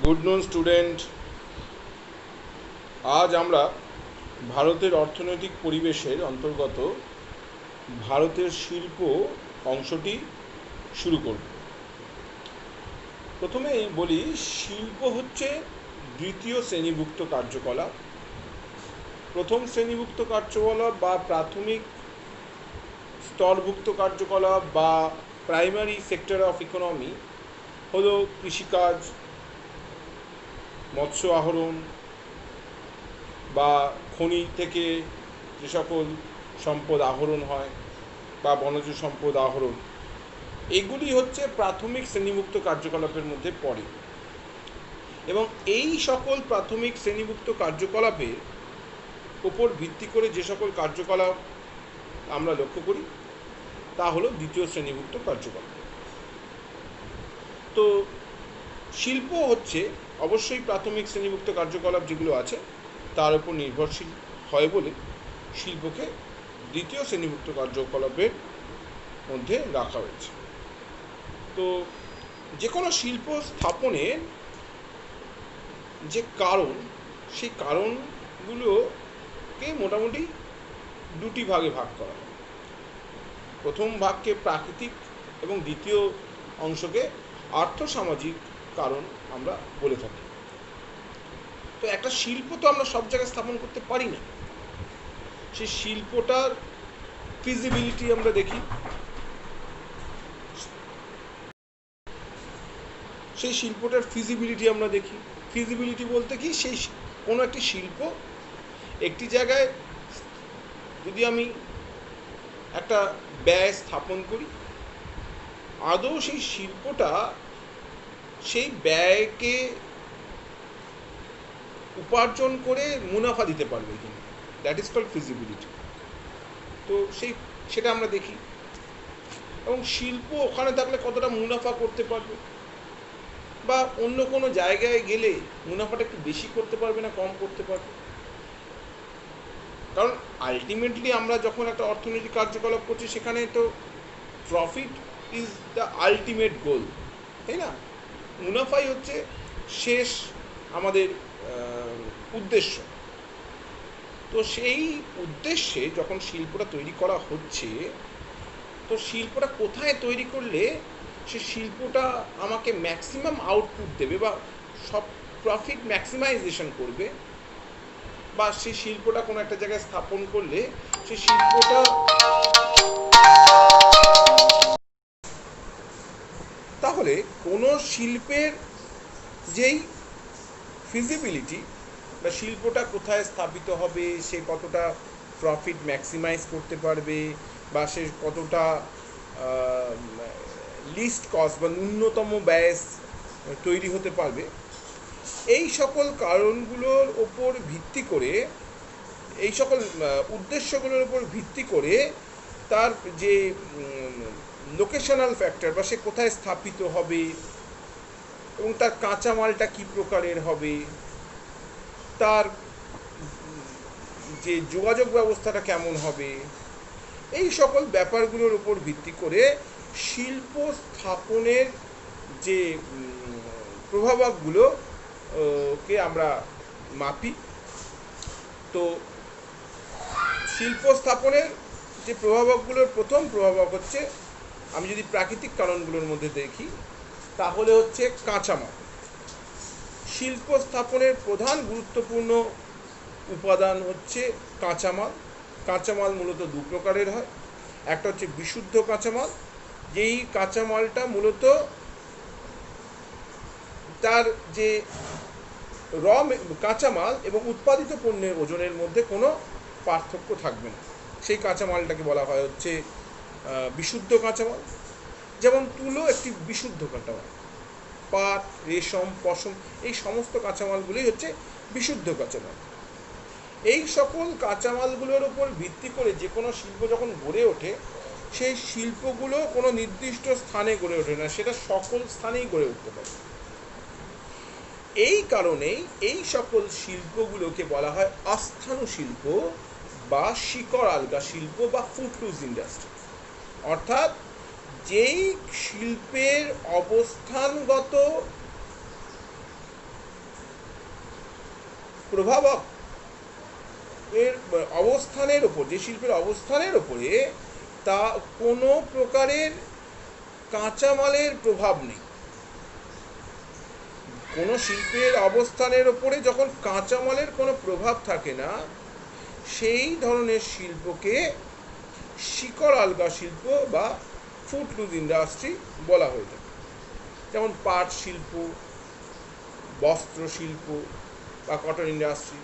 Good নুন student. আজ আমরা ভারতের অর্থনৈতিক পরিবেশের অন্তর্গত ভারতের শিল্প অংশটি শুরু করব। প্রথমেই বলি, শিল্প হচ্ছে দ্বিতীয় শ্রেণীভুক্ত কার্যকলাপ। প্রথম শ্রেণীভুক্ত কার্যকলাপ বা প্রাথমিক স্তরভুক্ত কার্যকলাপ বা প্রাইমারি সেক্টর অফ ইকোনমি হলো কৃষিকাজ, মৎস্য আহরণ বা খনি থেকে যে সকল সম্পদ আহরণ হয় বা বনজ সম্পদ আহরণ, এগুলি হচ্ছে প্রাথমিক শ্রেণীভুক্ত কার্যকলাপের মধ্যে পড়ে। এবং এই সকল প্রাথমিক শ্রেণীভুক্ত কার্যকলাপের উপর ভিত্তি করে যে সকল কার্যকলাপ আমরা লক্ষ্য করি তা হলো দ্বিতীয় শ্রেণীভুক্ত কার্যকলাপ। তো শিল্প হচ্ছে অবশ্যই প্রাথমিক শ্রেণীভুক্ত কার্যকলাপ যেগুলো আছে তার উপর নির্ভরশীল হয় বলে শিল্পকে দ্বিতীয় শ্রেণীভুক্ত কার্যকলাপের মধ্যে রাখা হয়েছে। তো যে কোনো শিল্প স্থাপনের যে কারণ, সেই কারণগুলোকে মোটামুটি দুটি ভাগে ভাগ করা হয়। প্রথম ভাগকে প্রাকৃতিক এবং দ্বিতীয় অংশকে আর্থসামাজিক কারণ আমরা বলে থাকি। তো একটা শিল্প তো আমরা সব জায়গায় স্থাপন করতে পারি না। সেই শিল্পটার ফিজিবিলিটি আমরা দেখি। ফিজিবিলিটি বলতে কি, সেই কোনো একটি শিল্প একটি জায়গায় যদি আমি একটা ব্যয় স্থাপন করি, আদৌ সেই শিল্পটা সেই ব্যয়কে উপার্জন করে মুনাফা দিতে পারবে কিনা, দ্যাট ইজ কল্ড ফিজিবিলিটি। তো সেটা আমরা দেখি। এবং শিল্প ওখানে থাকলে কতটা মুনাফা করতে পারবে, বা অন্য কোনো জায়গায় গেলে মুনাফাটা একটু বেশি করতে পারবে না কম করতে পারবে। কারণ আলটিমেটলি আমরা যখন একটা অর্থনৈতিক কার্যকলাপ করছি, সেখানে তো profit is the ultimate goal, তাই না? মুনাফাই হচ্ছে শেষ আমাদের উদ্দেশ্য। তো সেই উদ্দেশ্যে যখন শিল্পটা তৈরি করা হচ্ছে, তো শিল্পটা কোথায় তৈরি করলে সে শিল্পটা আমাকে ম্যাক্সিমাম আউটপুট দেবে বা সব প্রফিট ম্যাক্সিমাইজেশন করবে, বা সেই শিল্পটা কোনো একটা জায়গায় স্থাপন করলে সেই শিল্পটা তাহলে কোনো শিল্পের যেই ফিজিবিলিটি বা শিল্পটা কোথায় স্থাপিত হবে, সে কতটা প্রফিট ম্যাক্সিমাইজ করতে পারবে, বা সে কতটা লিস্ট কস্ট বা ন্যূনতম ব্যয় তৈরি হতে পারবে, এই সকল কারণগুলোর ওপর ভিত্তি করে, এই সকল উদ্দেশ্যগুলোর উপর ভিত্তি করে তার যে লোকেশনাল ফ্যাক্টর বা সে কোথায় স্থাপিত হবে এবং তার কাঁচামালটা কী প্রকারের হবে, তার যে যোগাযোগ ব্যবস্থাটা কেমন হবে, এই সকল ব্যাপারগুলোর উপর ভিত্তি করে শিল্প স্থাপনের যে প্রভাবকগুলো কে আমরা মাপি। তো শিল্প স্থাপনের যে প্রভাবকগুলোর প্রথম প্রভাবক হচ্ছে, আমি যদি প্রাকৃতিক কারণগুলোর মধ্যে দেখি, তাহলে হচ্ছে কাঁচামাল। শিল্প স্থাপনের প্রধান গুরুত্বপূর্ণ উপাদান হচ্ছে কাঁচামাল। কাঁচামাল মূলত দু প্রকারের হয়। একটা হচ্ছে বিশুদ্ধ কাঁচামাল, যেই কাঁচামালটা মূলত তার যে কাঁচামাল এবং উৎপাদিত পণ্যের ওজনের মধ্যে কোনো পার্থক্য থাকবে না, সেই কাঁচামালটাকে বলা হয় হচ্ছে বিশুদ্ধ কাঁচামাল। যেমন তুলো একটি বিশুদ্ধ কাঁচামাল, পাট, রেশম, পশম, এই সমস্ত কাঁচামালগুলোই হচ্ছে বিশুদ্ধ কাঁচামাল। এই সকল কাঁচামালগুলোর উপর ভিত্তি করে যে কোনো শিল্প যখন গড়ে ওঠে, সেই শিল্পগুলো কোনো নির্দিষ্ট স্থানে গড়ে ওঠে না, সেটা সকল স্থানেই গড়ে উঠতে পারে। এই কারণেই এই সকল শিল্পগুলোকে বলা হয় অস্থাণু শিল্প বা শিকড় আলগা শিল্প বা ফুটলুজ ইন্ডাস্ট্রি। অর্থাৎ যেই শিল্পের অবস্থানগত প্রভাবক এর অবস্থানের ওপর, যে শিল্পের অবস্থানের ওপরে তা কোনো প্রকারের কাঁচামালের প্রভাব নেই। কোনো শিল্পের অবস্থানের ওপরে যখন কাঁচামালের কোনো প্রভাব থাকে না, সেই ধরনের শিল্পকে শিকড় আলগা শিল্প বা ফুটলুজ ইন্ডাস্ট্রি বলা হয়ে থাকে। যেমন পাট শিল্প, বস্ত্র শিল্প বা কটন ইন্ডাস্ট্রি,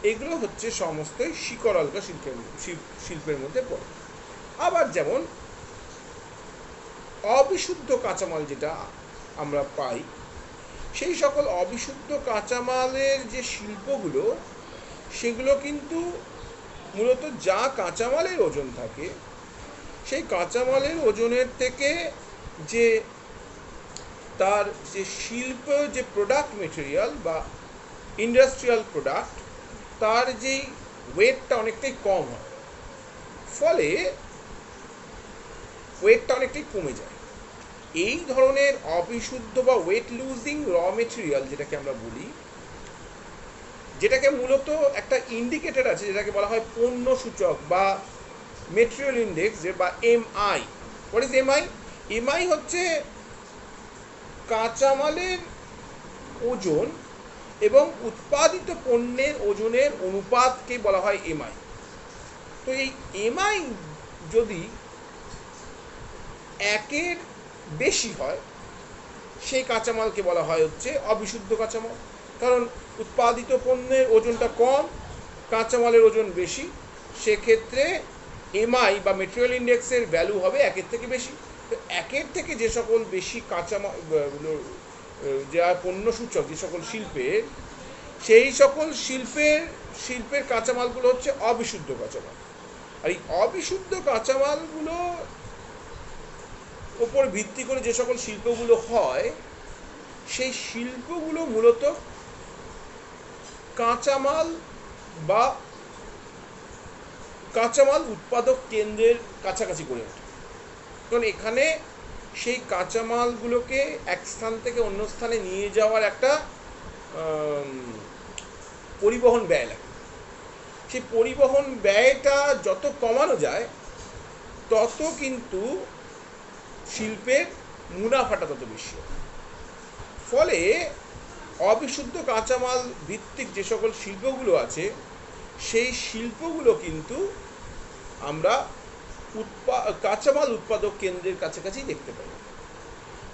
এগুলো হচ্ছে সমস্তই শিকড় আলগা শিল্পের মধ্যে পড়ে। আবার যেমন অবিশুদ্ধ কাঁচামাল যেটা আমরা পাই, সেই সকল অবিশুদ্ধ কাঁচামালের যে শিল্পগুলো, সেগুলো কিন্তু মূলত যা কাঁচামালের ওজন থাকে, সেই কাঁচামালের ওজনের থেকে যে তার যে শিল্প, যে প্রোডাক্ট মেটেরিয়াল বা ইন্ডাস্ট্রিয়াল প্রোডাক্ট, তার যেই ওয়েটটা অনেকটাই কম হয়, ফলে ওয়েটটা অনেকটাই কমে যায়। এই ধরনের অবিশুদ্ধ বা ওয়েট লুজিং র মেটেরিয়াল যেটাকে আমরা বলি, যেটাকে মূলত একটা ইন্ডিকেটর আছে যেটাকে বলা হয় পণ্য সূচক বা মেটেরিয়াল ইন্ডেক্স বা MI. What is MI? MI হচ্ছে কাঁচামালের ওজন এবং উৎপাদিত পণ্যের ওজনের অনুপাতকে বলা হয় এমআই। তো এই এমআই যদি একের বেশি হয়, সেই কাঁচামালকে বলা হয় হচ্ছে অবিশুদ্ধ কাঁচামাল। কারণ উৎপাদিত পণ্যের ওজনটা কম, কাঁচামালের ওজন বেশি, সেক্ষেত্রে এমআই বা মেটেরিয়াল ইন্ডেক্সের ভ্যালু হবে একের থেকে বেশি। তো একের থেকে যে সকল বেশি কাঁচামাল, যা পণ্য সূচক যে সকল শিল্পের, সেই সকল শিল্পের কাঁচামালগুলো হচ্ছে অবিশুদ্ধ কাঁচামাল। আর এই অবিশুদ্ধ কাঁচামালগুলো ওপর ভিত্তি করে যে সকল শিল্পগুলো হয়, সেই শিল্পগুলো মূলত কাঁচামাল বা কাঁচামাল উৎপাদক কেন্দ্রের কাছাকাছি করে ওঠে। কারণ এখানে সেই কাঁচামালগুলোকে এক স্থান থেকে অন্য স্থানে নিয়ে যাওয়ার একটা পরিবহন ব্যয় লাগে। সেই পরিবহন ব্যয়টা যত কমানো যায়, তত কিন্তু শিল্পের মুনাফাটা তত বেশি হয়। ফলে অবিশুদ্ধ কাঁচামাল ভিত্তিক যে সকল শিল্পগুলো আছে, সেই শিল্পগুলো কিন্তু আমরা কাঁচামাল উৎপাদক কেন্দ্রের কাছাকাছি দেখতে পাই।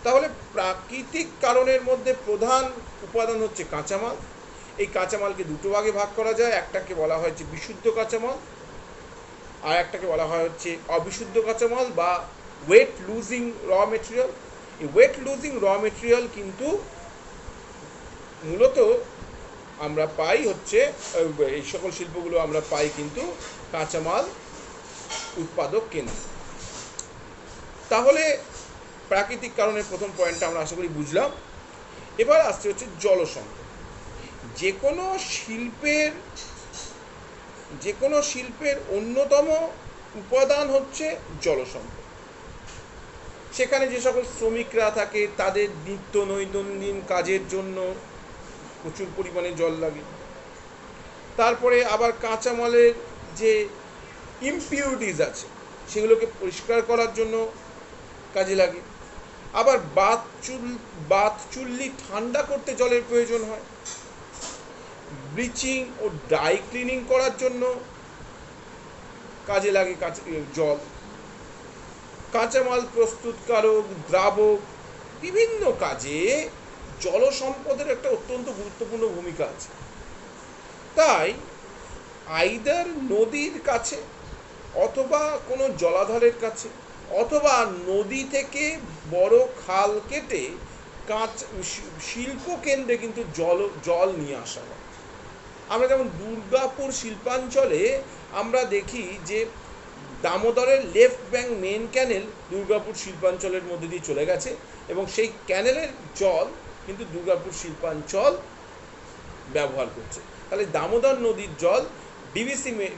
তাহলে প্রাকৃতিক কারণের মধ্যে প্রধান উপাদান হচ্ছে কাঁচামাল। এই কাঁচামালকে দুটো ভাগে ভাগ করা যায়। একটাকে বলা হয় হচ্ছে বিশুদ্ধ কাঁচামাল, আর একটাকে বলা হয় হচ্ছে অবিশুদ্ধ কাঁচামাল বা ওয়েট লুজিং র মেটেরিয়াল। এই ওয়েট লুজিং র মেটেরিয়াল কিন্তু মূলত আমরা পাই হচ্ছে, এই সকল শিল্পগুলো আমরা পাই কিন্তু কাঁচামাল উৎপাদক কেন্দ্র। তাহলে প্রাকৃতিক কারণের প্রথম পয়েন্টটা আমরা আশা করি বুঝলাম। এবার আসছে হচ্ছে জলসম্পদ। যে কোনো শিল্পের অন্যতম উপাদান হচ্ছে জলসম্পদ। সেখানে যে সকল শ্রমিকরা থাকে, তাদের নিত্য নৈনন্দিন কাজের জন্য প্রচুর পরিমাণে জল লাগে। তারপরে আবার কাঁচামালের যে ইমপিউরিটিস আছে, সেগুলোকে পরিষ্কার করার জন্য কাজে লাগে। আবার বাত চুল্লি ঠান্ডা করতে জলের প্রয়োজন হয়। ব্লিচিং ও ডাই ক্লিনিং করার জন্য কাজে লাগে জল। কাঁচামাল প্রস্তুতকারক, দ্রাবক, বিভিন্ন কাজে জলসম্পদের একটা অত্যন্ত গুরুত্বপূর্ণ ভূমিকা আছে। তাই আইদার নদীর কাছে, অথবা কোনো জলাধারের কাছে, অথবা নদী থেকে বড় খাল কেটে শিল্প কেন্দ্রে কিন্তু জল নিয়ে আসা হয়। আমরা যেমন দুর্গাপুর শিল্পাঞ্চলে আমরা দেখি যে দামোদরের লেফট ব্যাঙ্ক মেন ক্যানেল দুর্গাপুর শিল্পাঞ্চলের মধ্যে দিয়ে চলে গেছে, এবং সেই ক্যানেলের জল কিন্তু দুর্গাপুর শিল্পাঞ্চল ব্যবহার করছে। তাহলে দামোদর নদীর জল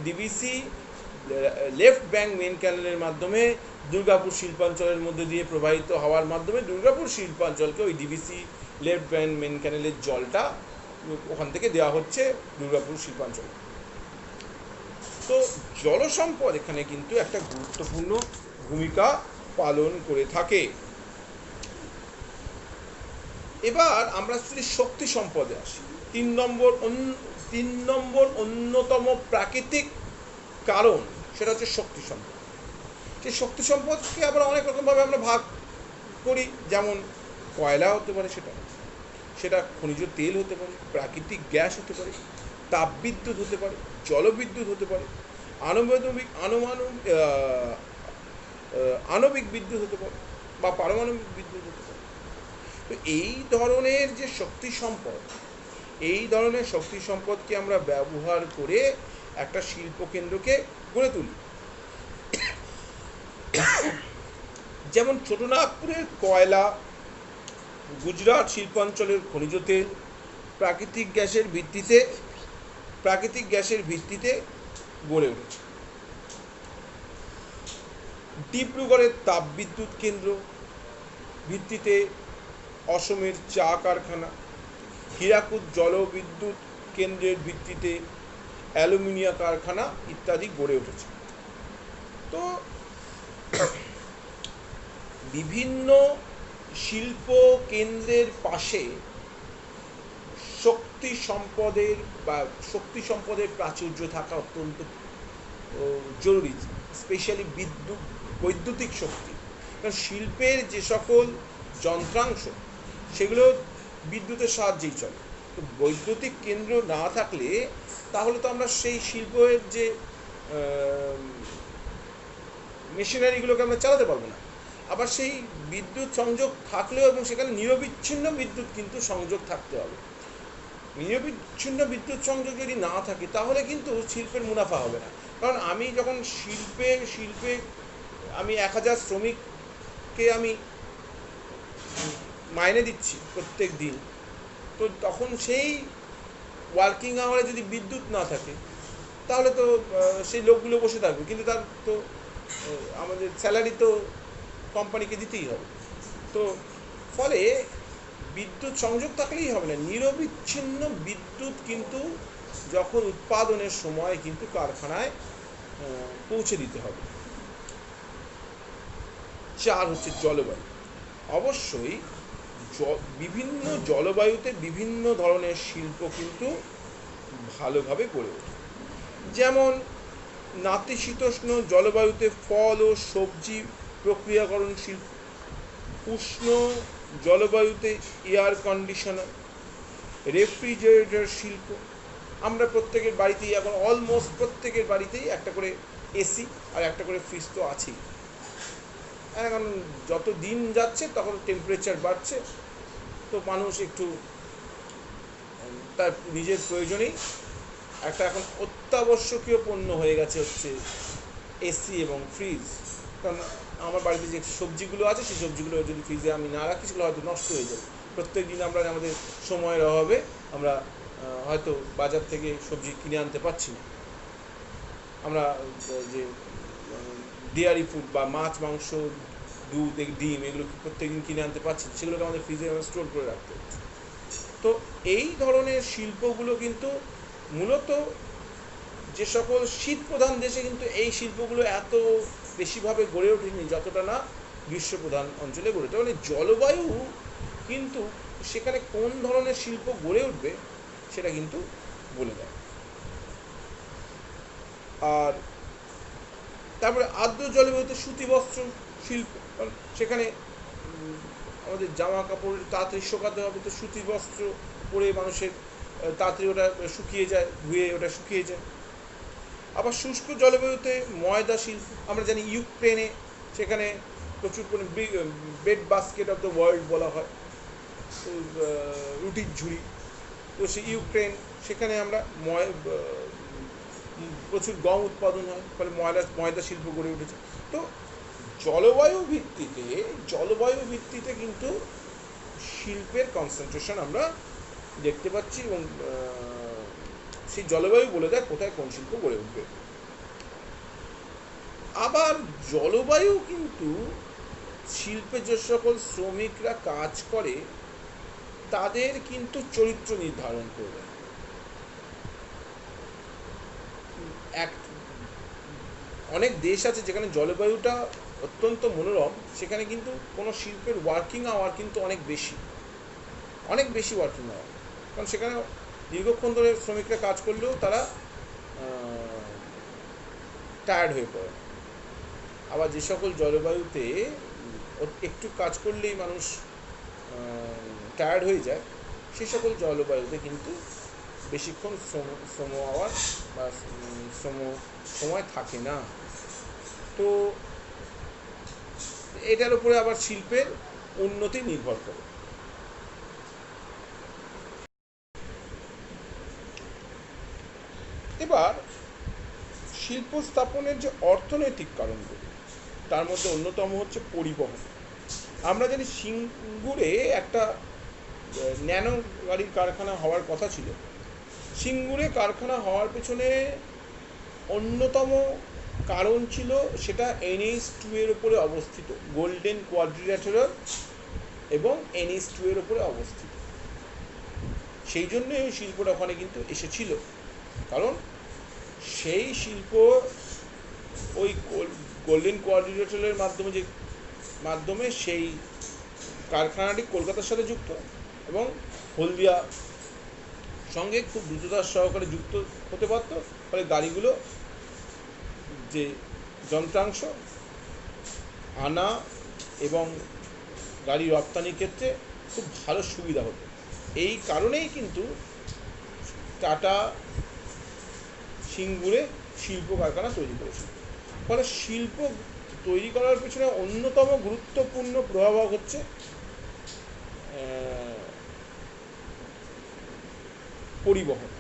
ডিবিসি লেফট ব্যাঙ্ক মেন ক্যানেলের মাধ্যমে দুর্গাপুর শিল্পাঞ্চলের মধ্যে দিয়ে প্রবাহিত হওয়ার মাধ্যমে দুর্গাপুর শিল্পাঞ্চলকে ওই ডিবিসি লেফট ব্যাঙ্ক মেন ক্যানেলের জলটা ওখান থেকে দেওয়া হচ্ছে দুর্গাপুর শিল্পাঞ্চলে। তো জলসম্পদ এখানে কিন্তু একটা গুরুত্বপূর্ণ ভূমিকা পালন করে থাকে। এবার আমরা যদি শক্তি সম্পদে আসি, তিন নম্বর অন্যতম প্রাকৃতিক কারণ সেটা হচ্ছে শক্তি সম্পদ। সেই শক্তি সম্পদকে আবার অনেক রকমভাবে আমরা ভাগ করি, যেমন কয়লা হতে পারে, সেটা খনিজ তেল হতে পারে, প্রাকৃতিক গ্যাস হতে পারে, তাপবিদ্যুৎ হতে পারে, জলবিদ্যুৎ হতে পারে, আণবিক বিদ্যুৎ হতে পারে বা পারমাণবিক বিদ্যুৎ হতে পারে। তো এই ধরনের যে শক্তি সম্পদ, এই ধরনের শক্তি সম্পদকে আমরা ব্যবহার করে একটা শিল্পকেন্দ্রকে গড়ে তুলি। যেমন ছোটনাগপুরের কয়লা, গুজরাট শিল্পাঞ্চলের খনিজ তেল প্রাকৃতিক গ্যাসের ভিত্তিতে গড়ে উঠেছে। ডিব্রুগড়ের তাপবিদ্যুৎ কেন্দ্র ভিত্তিতে অসমের চা কারখানা, হীরাকুদ জলবিদ্যুৎ কেন্দ্রের ভিত্তিতে অ্যালুমিনিয়াম কারখানা ইত্যাদি গড়ে উঠেছে। তো বিভিন্ন শিল্প কেন্দ্রের পাশে শক্তি সম্পদের প্রাচুর্য থাকা অত্যন্ত জরুরি, স্পেশালি বৈদ্যুতিক শক্তি। কারণ শিল্পের যে সকল যন্ত্রাংশ সেগুলো বিদ্যুতের সাহায্যেই চলে। তো বৈদ্যুতিক কেন্দ্র না থাকলে তাহলে তো আমরা সেই শিল্পের যে মেশিনারিগুলোকে আমরা চালাতে পারবো না। আবার সেই বিদ্যুৎ সংযোগ থাকলেও এবং সেখানে নিরবিচ্ছিন্ন বিদ্যুৎ কিন্তু সংযোগ থাকতে হবে। নিরবিচ্ছিন্ন বিদ্যুৎ সংযোগ যদি না থাকে তাহলে কিন্তু শিল্পের মুনাফা হবে না। কারণ আমি যখন শিল্পে আমি 1000 শ্রমিককে আমি মাইনে দিচ্ছি প্রত্যেক দিন, তো তখন সেই ওয়ার্কিং আওয়ারে যদি বিদ্যুৎ না থাকে তাহলে তো সেই লোকগুলো বসে থাকবে, কিন্তু তার তো আমাদের স্যালারি তো কোম্পানিকে দিতেই হবে। তো ফলে বিদ্যুৎ সংযোগ থাকলেই হবে না, নিরবিচ্ছিন্ন বিদ্যুৎ কিন্তু যখন উৎপাদনের সময় কিন্তু কারখানায় পৌঁছে দিতে হবে। 4 হচ্ছে জলবায়ু। অবশ্যই বিভিন্ন জলবায়ুতে বিভিন্ন ধরনের শিল্প কিন্তু ভালোভাবে গড়ে ওঠে। যেমন নাতিশীতোষ্ণ জলবায়ুতে ফল ও সবজি প্রক্রিয়াকরণ শিল্প, উষ্ণ জলবায়ুতে এয়ার কন্ডিশনার, রেফ্রিজারেটর শিল্প। আমরা প্রত্যেকের বাড়িতেই এখন অলমোস্ট প্রত্যেকের বাড়িতেই একটা করে এসি আর একটা করে ফ্রিজ তো আছেই। এখন যত দিন যাচ্ছে তখন টেম্পারেচার বাড়ছে, তো মানুষ একটু তার নিজের প্রয়োজনেই একটা এখন অত্যাবশ্যকীয় পণ্য হয়ে গেছে হচ্ছে এসি এবং ফ্রিজ। কারণ আমার বাড়িতে যে সবজিগুলো আছে সেই সবজিগুলো যদি ফ্রিজে আমি না রাখি সেগুলো হয়তো নষ্ট হয়ে যাবে। প্রত্যেক দিন আমরা আমাদের সময়ের অভাবে আমরা হয়তো বাজার থেকে সবজি কিনে আনতে পারছি না। আমরা যে ডেয়ারি ফুড বা মাছ, মাংস, দুধ, ডিম এগুলো প্রত্যেকদিন কিনে আনতে পারছি, সেগুলোকে আমাদের ফ্রিজে স্টোর করে রাখতে হচ্ছে। তো এই ধরনের শিল্পগুলো কিন্তু মূলত যে সকল শীত প্রধান দেশে কিন্তু এই শিল্পগুলো এত বেশিভাবে গড়ে ওঠেনি যতটা না গ্রীষ্ম প্রধান অঞ্চলে গড়ে ওঠে। মানে জলবায়ু কিন্তু সেখানে কোন ধরনের শিল্প গড়ে উঠবে সেটা কিন্তু বলে দেয়। আর তারপরে আর্দ্র জলবায়ুতে সুতি বস্ত্র শিল্প, সেখানে আমাদের জামা কাপড় তাড়াতাড়ি শুকাতে হবে, তো সুতি বস্ত্র পরে মানুষের তাড়াতাড়ি ওটা শুকিয়ে যায়, ধুয়ে ওটা শুকিয়ে যায়। আবার শুষ্ক জলবায়ুতে ময়দা শিল্প, আমরা জানি ইউক্রেনে সেখানে প্রচুর bread basket of the world বলা হয়, রুটির ঝুড়ি। তো সেই ইউক্রেন, সেখানে আমরা প্রচুর গম উৎপাদন হয়, ফলে ময়দা শিল্প গড়ে উঠেছে। তো জলবায়ু ভিত্তিতে কিন্তু শিল্পের কনসেন্ট্রেশন আমরা দেখতে পাচ্ছি, এবং সেই জলবায়ু বলে দেয় কোথায় কোন শিল্প গড়ে উঠবে। আবার জলবায়ু কিন্তু শিল্পে যে সকল শ্রমিকরা কাজ করে তাদের কিন্তু চরিত্র নির্ধারণ করবে। এক অনেক দেশ আছে যেখানে জলবায়ুটা অত্যন্ত মনোরম, সেখানে কিন্তু কোনো শিল্পের ওয়ার্কিং আওয়ার কিন্তু অনেক বেশি, অনেক বেশি ওয়ার্কিং আওয়ার। কারণ সেখানে দীর্ঘক্ষণ ধরে শ্রমিকরা কাজ করলেও তারা টায়ার্ড হয়ে পড়ে। আবার যে সকল জলবায়ুতে একটু কাজ করলেই মানুষ টায়ার্ড হয়ে যায়, সে সকল জলবায়ুতে কিন্তু বেশিক্ষণ শ্রম আওয়ার বা সময় থাকে না। তো এটার উপরে আবার শিল্পের উন্নতি নির্ভর করে। এবার শিল্প স্থাপনের যে অর্থনৈতিক কারণগুলো, তার মধ্যে অন্যতম হচ্ছে পরিবহন। আমরা জানি সিঙ্গুরে একটা ন্যানো গাড়ির কারখানা হওয়ার কথা ছিল। সিঙ্গুরে কারখানা হওয়ার পেছনে অন্যতম কারণ ছিল সেটা NH2 এর উপরে অবস্থিত, গোল্ডেন কোয়াড্রিল্যাটেরাল এবং NH2 এর উপরে অবস্থিত। সেই জন্যই ওই শিল্পটা ওখানে কিন্তু এসেছিল, কারণ সেই শিল্প ওই গোল্ডেন কোয়াড্রিল্যাটেরালের মাধ্যমে সেই কারখানাটি কলকাতার সাথে যুক্ত এবং হলদিয়া সঙ্গে খুব দ্রুততার সহকারে যুক্ত হতে পারত। ফলে গাড়িগুলো যে যন্ত্রাংশ আনা এবং গাড়ি রপ্তানির ক্ষেত্রে খুব ভালো সুবিধা হতো। এই কারণেই কিন্তু টাটা সিঙ্গুরে শিল্প কারখানা তৈরি করেছিল। ফলে শিল্প তৈরি করার পেছনে অন্যতম গুরুত্বপূর্ণ প্রভাব হচ্ছে পরিবহন।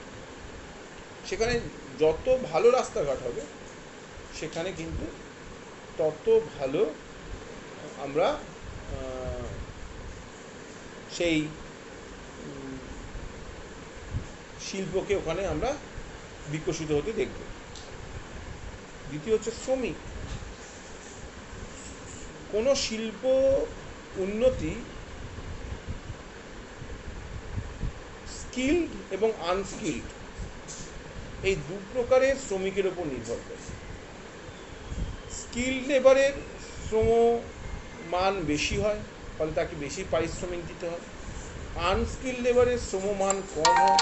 সেখানে যত ভালো রাস্তাঘাট হবে সেখানে কিন্তু তত ভালো আমরা সেই শিল্পকে ওখানে আমরা বিকশিত হতে দেখব। দ্বিতীয় হচ্ছে শ্রমিক। কোনো শিল্প উন্নতি স্কিল্ড এবং আনস্কিল্ড এই দু প্রকারের শ্রমিকের উপর নির্ভর করে। স্কিল্ড লেবারের শ্রম মান বেশি হয়, ফলে তাকে বেশি পারিশ্রমিক দিতে হয়। আনস্কিল্ড লেবারের শ্রম মান কম হয়।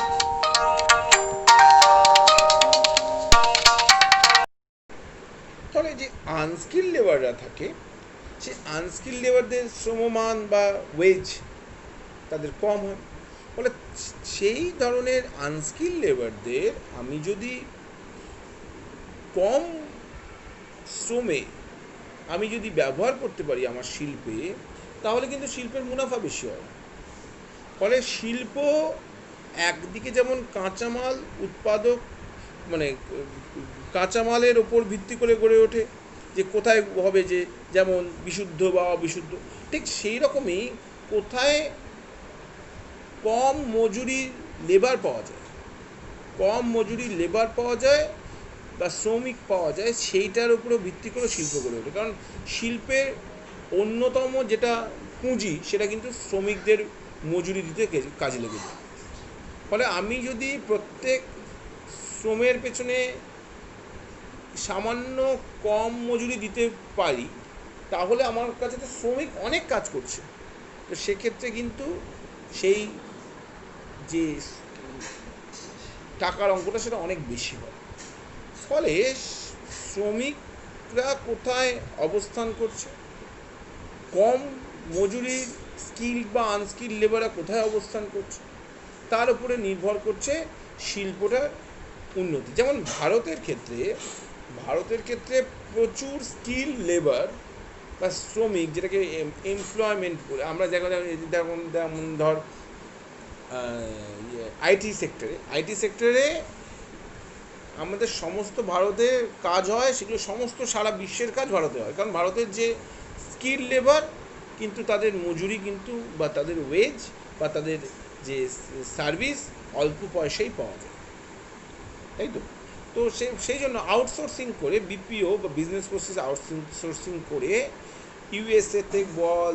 ফলে যে আনস্কিল্ড লেবাররা থাকে, সে আনস্কিল্ড লেবারদের শ্রমমান বা ওয়েজ তাদের কম হয়। ফলে সেই ধরনের আনস্কিল্ড লেবারদের আমি যদি কম শ্রমে আমি যদি ব্যবহার করতে পারি আমার শিল্পে, তাহলে কিন্তু শিল্পের মুনাফা বেশি হয়। ফলে শিল্প একদিকে যেমন কাঁচামাল উৎপাদক, মানে কাঁচামালের ওপর ভিত্তি করে গড়ে ওঠে, যে কোথায় হবে, যে যেমন বিশুদ্ধ বা অবিশুদ্ধ, ঠিক সেই রকমই কোথায় কম মজুরি লেবার পাওয়া যায়, কম মজুরি লেবার পাওয়া যায় বা শ্রমিক পাওয়া যায়, সেইটার উপরও ভিত্তি করে শিল্প গড়ে ওঠে। কারণ শিল্পের অন্যতম যেটা পুঁজি, সেটা কিন্তু শ্রমিকদের মজুরি দিতে কাজে লেগে যায়। ফলে আমি যদি প্রত্যেক শ্রমের পেছনে সামান্য কম মজুরি দিতে পারি, তাহলে আমার কাছে তো শ্রমিক অনেক কাজ করছে। তো সেক্ষেত্রে কিন্তু সেই যে টাকার অঙ্কটা সেটা অনেক বেশি হয়। ফলে শ্রমিকরা কোথায় অবস্থান করছে, কম মজুরির স্কিল্ড বা আনস্কিল্ড লেবাররা কোথায় অবস্থান করছে, তার উপরে নির্ভর করছে শিল্পটার উন্নতি। যেমন ভারতের ক্ষেত্রে প্রচুর স্কিল লেবার বা শ্রমিক, যেটাকে এমপ্লয়মেন্ট বলে আমরা যেমন ধর আইটি সেক্টরে আমাদের সমস্ত ভারতে কাজ হয়, সেগুলো সমস্ত সারা বিশ্বের কাজ ভারতে হয়। কারণ ভারতের যে স্কিল লেবার কিন্তু তাদের মজুরি কিন্তু বা তাদের ওয়েজ বা তাদের যে সার্ভিস অল্প পয়সাই পাওয়া যায়, তাই তো। তো সেই জন্য আউটসোর্সিং করে, BPO বা বিজনেস প্রসেস আউটসোর্সিং করে USA তে বল,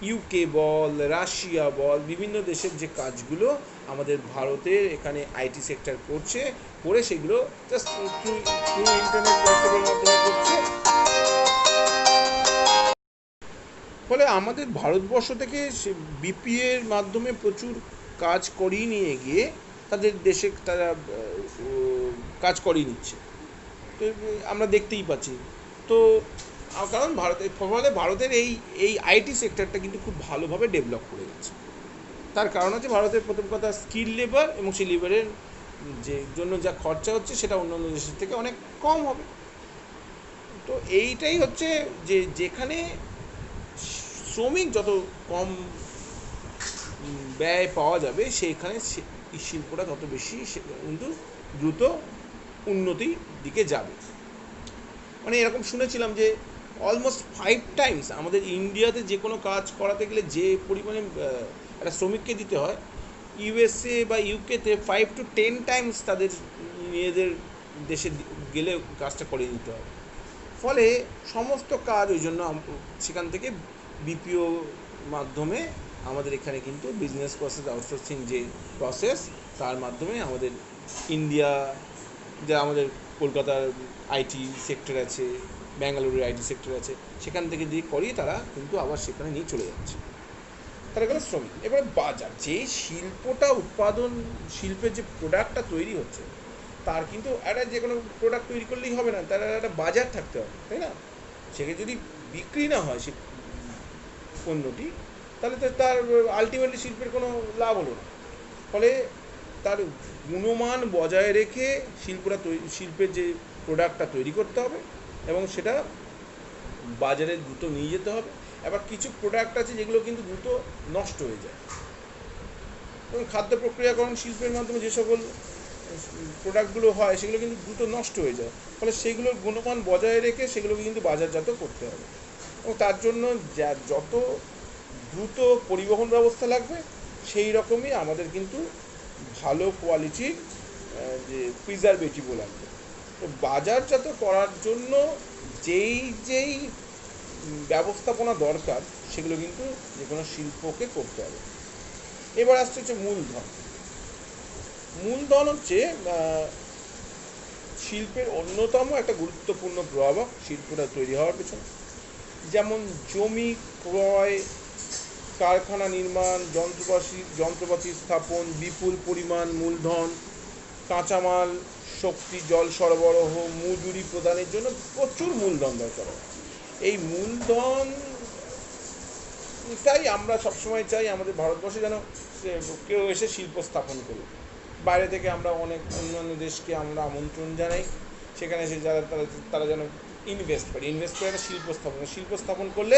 ইউকে বল, রাশিয়া বল, বিভিন্ন দেশের যে কাজগুলো আমাদের ভারতের এখানে আইটি সেক্টর করছে, করে সেগুলো জাস্ট থ্রু ইন্টারনেট হোয়াটসঅ্যাপের মাধ্যমে করছে। ফলে আমাদের ভারতবর্ষ থেকে সে বিপিএর মাধ্যমে প্রচুর কাজ করিয়ে নিয়ে গিয়ে তাদের দেশে তারা কাজ করিয়ে নিচ্ছে। তো আমরা দেখতেই পাচ্ছি। তো কারণ ভারতের ফলে ভারতের এই আইটি সেক্টরটা কিন্তু খুব ভালোভাবে ডেভেলপ করে গেছে। তার কারণ হচ্ছে ভারতের প্রথম কথা স্কিল লেবার, এবং সেই লেবারের যে জন্য যা খরচা হচ্ছে সেটা অন্যান্য দেশের থেকে অনেক কম হবে। তো এইটাই হচ্ছে যে যেখানে শ্রমিক যত কম ব্যয় পাওয়া যাবে সেইখানে শিল্পটা তত বেশি কিন্তু দ্রুত উন্নতির দিকে যাবে। মানে এরকম শুনেছিলাম যে অলমোস্ট 5 টাইমস আমাদের ইন্ডিয়াতে যে কোনো কাজ করাতে গেলে যে পরিমাণে একটা শ্রমিককে দিতে হয়, ইউএসএ বা ইউকেতে 5 to 10 টাইমস তাদের নিজেদের দেশে গেলে কাজটা করে নিতে হয়। ফলে সমস্ত কাজ ওই জন্য সেখান থেকে বিপিও মাধ্যমে আমাদের এখানে কিন্তু বিজনেস প্রসেস আউটসোর্সিং যে প্রসেস, তার মাধ্যমে আমাদের ইন্ডিয়া, যা আমাদের কলকাতার আইটি সেক্টর আছে, ব্যাঙ্গালুরুর আইটি সেক্টর আছে, সেখান থেকে দিয়ে করিয়ে তারা কিন্তু আবার সেখানে নিয়ে চলে যাচ্ছে। তারা গেল শ্রমিক। এবারে বাজার, যে শিল্পটা উৎপাদন, শিল্পের যে প্রোডাক্টটা তৈরি হচ্ছে, তার কিন্তু একটা যে কোনো প্রোডাক্ট তৈরি করলেই হবে না, তার একটা বাজার থাকতে হবে, তাই না? সেকে যদি বিক্রি না হয় সে পণ্যটি, তাহলে তো তার আলটিমেটলি শিল্পের কোনো লাভ হলো না। ফলে তার গুণমান বজায় রেখে শিল্পের যে প্রোডাক্টটা তৈরি করতে হবে, এবং সেটা বাজারে দ্রুত নিয়ে যেতে হবে। আবার কিছু প্রোডাক্ট আছে যেগুলো কিন্তু দ্রুত নষ্ট হয়ে যায়, এবং খাদ্য প্রক্রিয়াকরণ শিল্পের মাধ্যমে যে সকল প্রোডাক্টগুলো হয় সেগুলো কিন্তু দ্রুত নষ্ট হয়ে যায়। ফলে সেগুলোর গুণমান বজায় রেখে সেগুলোকে কিন্তু বাজারজাত করতে হবে, এবং তার জন্য যত দ্রুত পরিবহন ব্যবস্থা লাগবে, সেই রকমই আমাদের কিন্তু ভালো কোয়ালিটির যে প্রিজারভেটিভও লাগবে। তো বাজারজাত করার জন্য যেই ব্যবস্থাপনা দরকার, সেগুলো কিন্তু যে কোনো শিল্পকে করতে হবে। এবার আসছে হচ্ছে মূলধন। মূলধন হচ্ছে শিল্পের অন্যতম একটা গুরুত্বপূর্ণ প্রভাবক শিল্পটা তৈরি হওয়ার পেছনে। যেমন জমি ক্রয়, কারখানা নির্মাণ, যন্ত্রপাতি স্থাপন, বিপুল পরিমাণ মূলধন, কাঁচামাল, শক্তি, জল সরবরাহ, মজুরি প্রদানের জন্য প্রচুর মূলধন দরকার হয়। এই মূলধনটাই আমরা সবসময় চাই আমাদের ভারতবর্ষে যেন কেউ এসে শিল্প স্থাপন করুক। বাইরে থেকে আমরা অনেক অন্যান্য দেশকে আমরা আমন্ত্রণ জানাই, সেখানে এসে তারা যেন ইনভেস্ট করে একটা শিল্প স্থাপন করলে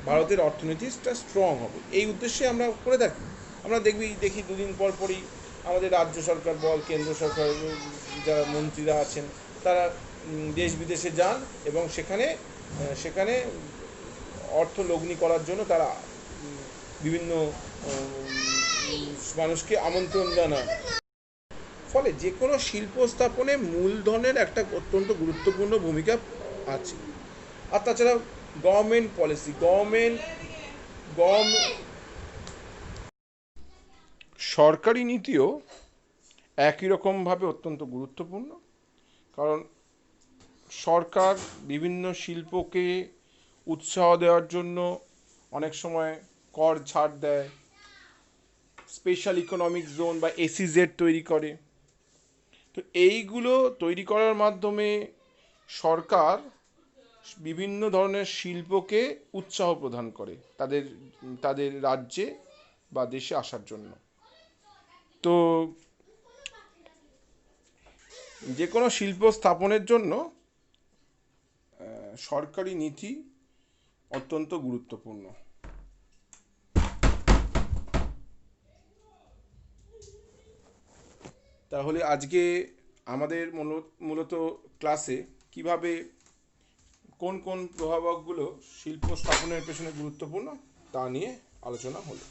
ভারতের অর্থনীতিটা স্ট্রং হবে। এই উদ্দেশ্যে আমরা করে থাকি। আমরা দেখি দুদিন পর পরই আমাদের রাজ্য সরকার বল, কেন্দ্র সরকার যারা মন্ত্রীরা আছেন, তারা দেশ বিদেশে যান, এবং সেখানে অর্থ লগ্নি করার জন্য তারা বিভিন্ন মানুষকে আমন্ত্রণ জানায়। ফলে যে কোনো শিল্প স্থাপনে মূলধনের একটা অত্যন্ত গুরুত্বপূর্ণ ভূমিকা আছে। আর তাছাড়া গভর্নমেন্ট পলিসি, সরকারি নীতিও একই রকমভাবে অত্যন্ত গুরুত্বপূর্ণ। কারণ সরকার বিভিন্ন শিল্পকে উৎসাহ দেওয়ার জন্য অনেক সময় কর ছাড় দেয়, স্পেশাল ইকোনমিক জোন বা এসইজেড তৈরি করে। তো এইগুলো তৈরি করার মাধ্যমে সরকার বিভিন্ন ধরনের শিল্পকে উৎসাহ প্রদান করে তাদের রাজ্যে বা দেশে আসার জন্য। তো যে কোনো শিল্প স্থাপনের জন্য সরকারি নীতি অত্যন্ত গুরুত্বপূর্ণ। তাহলে আজকে আমাদের মূলত ক্লাসে কিভাবে কোন প্রভাবকগুলো শিল্প স্থাপনের পেছনে গুরুত্বপূর্ণ তা নিয়ে আলোচনা হলো।